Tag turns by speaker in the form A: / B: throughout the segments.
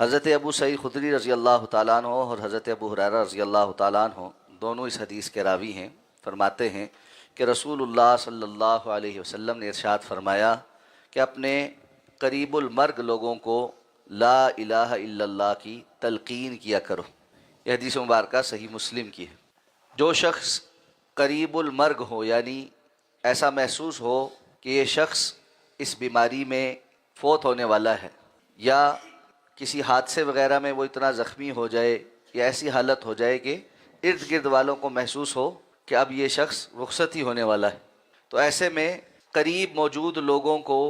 A: حضرت ابو سعید خدری رضی اللہ تعالیٰ عنہ اور حضرت ابو ہریرہ رضی اللہ تعالیٰ عنہ دونوں اس حدیث کے راوی ہیں۔ فرماتے ہیں کہ رسول اللہ صلی اللہ علیہ وسلم نے ارشاد فرمایا کہ اپنے قریب المرگ لوگوں کو لا الہ الا اللہ کی تلقین کیا کرو۔ یہ حدیث مبارکہ صحیح مسلم کی ہے۔ جو شخص قریب المرگ ہو، یعنی ایسا محسوس ہو کہ یہ شخص اس بیماری میں فوت ہونے والا ہے، یا کسی حادثے وغیرہ میں وہ اتنا زخمی ہو جائے یا ایسی حالت ہو جائے کہ ارد گرد والوں کو محسوس ہو کہ اب یہ شخص رخصت ہی ہونے والا ہے، تو ایسے میں قریب موجود لوگوں کو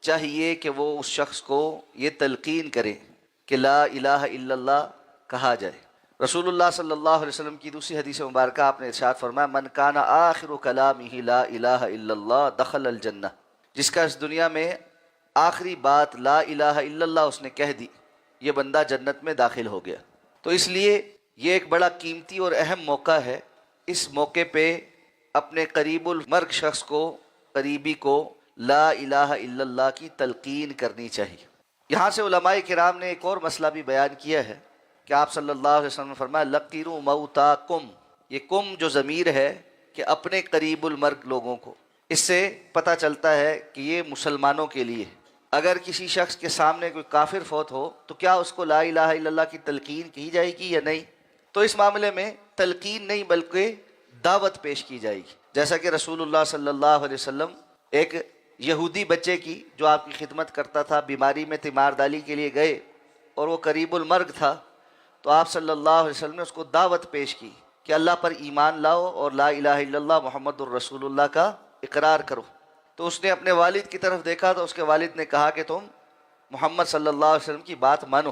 A: چاہیے کہ وہ اس شخص کو یہ تلقین کریں کہ لا الہ الا اللہ کہا جائے۔ رسول اللہ صلی اللہ علیہ وسلم کی دوسری حدیث مبارکہ آپ نے ارشاد فرمایا من کان آخر کلامہ لا الہ الا اللہ دخل الجنہ، جس کا اس دنیا میں آخری بات لا الہ الا اللہ اس نے کہہ دی، یہ بندہ جنت میں داخل ہو گیا۔ تو اس لیے یہ ایک بڑا قیمتی اور اہم موقع ہے، اس موقع پہ اپنے قریب المرگ شخص کو، قریبی کو لا الہ الا اللہ کی تلقین کرنی چاہیے۔ یہاں سے علماء کرام نے ایک اور مسئلہ بھی بیان کیا ہے کہ آپ صلی اللہ علیہ وسلم نے فرمایا لقیروا موتاکم، یہ کم جو ضمیر ہے کہ اپنے قریب المرگ لوگوں کو، اس سے پتہ چلتا ہے کہ یہ مسلمانوں کے لیے ہے۔ اگر کسی شخص کے سامنے کوئی کافر فوت ہو تو کیا اس کو لا الہ الا اللہ کی تلقین کی جائے گی یا نہیں؟ تو اس معاملے میں تلقین نہیں بلکہ دعوت پیش کی جائے گی، جیسا کہ رسول اللہ صلی اللہ علیہ وسلم ایک یہودی بچے کی جو آپ کی خدمت کرتا تھا بیماری میں تیمارداری کے لیے گئے اور وہ قریب المرگ تھا، تو آپ صلی اللہ علیہ وسلم نے اس کو دعوت پیش کی کہ اللہ پر ایمان لاؤ اور لا الہ الا اللہ محمد الرسول اللہ کا اقرار کرو۔ تو اس نے اپنے والد کی طرف دیکھا تو اس کے والد نے کہا کہ تم محمد صلی اللہ علیہ وسلم کی بات مانو،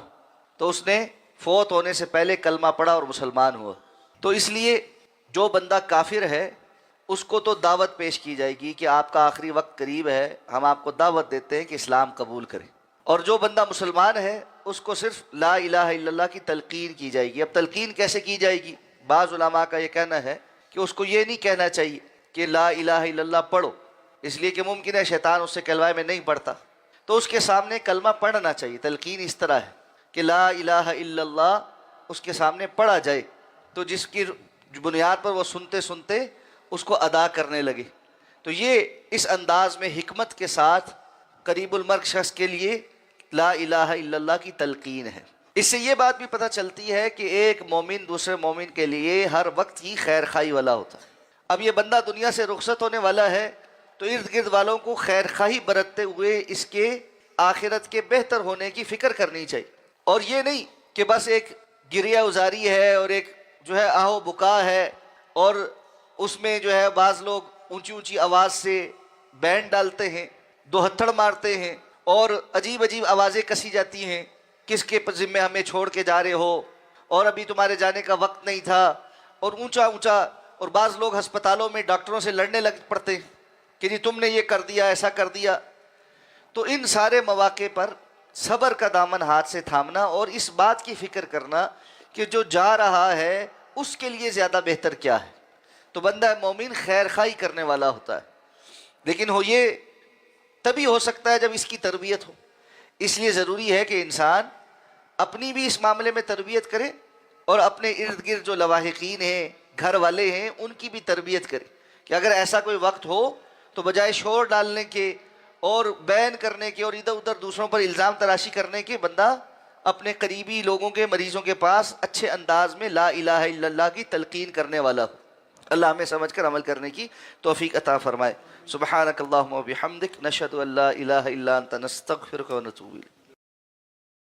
A: تو اس نے فوت ہونے سے پہلے کلمہ پڑھا اور مسلمان ہوا۔ تو اس لیے جو بندہ کافر ہے اس کو تو دعوت پیش کی جائے گی کہ آپ کا آخری وقت قریب ہے، ہم آپ کو دعوت دیتے ہیں کہ اسلام قبول کریں، اور جو بندہ مسلمان ہے اس کو صرف لا الہ الا اللہ کی تلقین کی جائے گی۔ اب تلقین کیسے کی جائے گی؟ بعض علماء کا یہ کہنا ہے کہ اس کو یہ نہیں کہنا چاہیے کہ لا الہ الا اللہ پڑھو، اس لیے کہ ممکن ہے شیطان اس سے کلمہ میں نہیں پڑھتا، تو اس کے سامنے کلمہ پڑھنا چاہیے۔ تلقین اس طرح ہے کہ لا الہ الا اللہ اس کے سامنے پڑھا جائے، تو جس کی بنیاد پر وہ سنتے سنتے اس کو ادا کرنے لگے۔ تو یہ اس انداز میں حکمت کے ساتھ قریب المرگ شخص کے لیے لا الہ الا اللہ کی تلقین ہے۔ اس سے یہ بات بھی پتہ چلتی ہے کہ ایک مومن دوسرے مومن کے لیے ہر وقت ہی خیر خواہی والا ہوتا ہے۔ اب یہ بندہ دنیا سے رخصت ہونے والا ہے تو ارد گرد والوں کو خیر خواہی برتتے ہوئے اس کے آخرت کے بہتر ہونے کی فکر کرنی چاہیے، اور یہ نہیں کہ بس ایک گریہ ازاری ہے اور ایک جو ہے آہ و بکا ہے، اور اس میں جو ہے بعض لوگ اونچی اونچی آواز سے بینڈ ڈالتے ہیں، دو ہتھڑ مارتے ہیں، اور عجیب عجیب آوازیں کسی جاتی ہیں، کس کے ذمہ ہمیں چھوڑ کے جا رہے ہو، اور ابھی تمہارے جانے کا وقت نہیں تھا، اور اونچا اونچا، اور بعض لوگ ہسپتالوں میں ڈاکٹروں سے لڑنے لگ پڑتے ہیں کہ جی تم نے یہ کر دیا، ایسا کر دیا۔ تو ان سارے مواقع پر صبر کا دامن ہاتھ سے تھامنا اور اس بات کی فکر کرنا کہ جو جا رہا ہے اس کے لیے زیادہ بہتر کیا ہے۔ تو بندہ مومن خیر خواہی کرنے والا ہوتا ہے، لیکن یہ تبھی ہو سکتا ہے جب اس کی تربیت ہو۔ اس لیے ضروری ہے کہ انسان اپنی بھی اس معاملے میں تربیت کرے اور اپنے ارد گرد جو لواحقین ہیں، گھر والے ہیں، ان کی بھی تربیت کرے کہ اگر ایسا کوئی وقت ہو تو بجائے شور ڈالنے کے اور بین کرنے کے اور ادھر ادھر دوسروں پر الزام تراشی کرنے کے، بندہ اپنے قریبی لوگوں کے، مریضوں کے پاس اچھے انداز میں لا الہ الا اللہ کی تلقین کرنے والا ہو۔ اللہ ہمیں سمجھ کر عمل کرنے کی توفیق عطا فرمائے۔ سبحانک اللہم و بحمدک، نشہد ان لا الہ الا انت، نستغفرک و نتوب الیک۔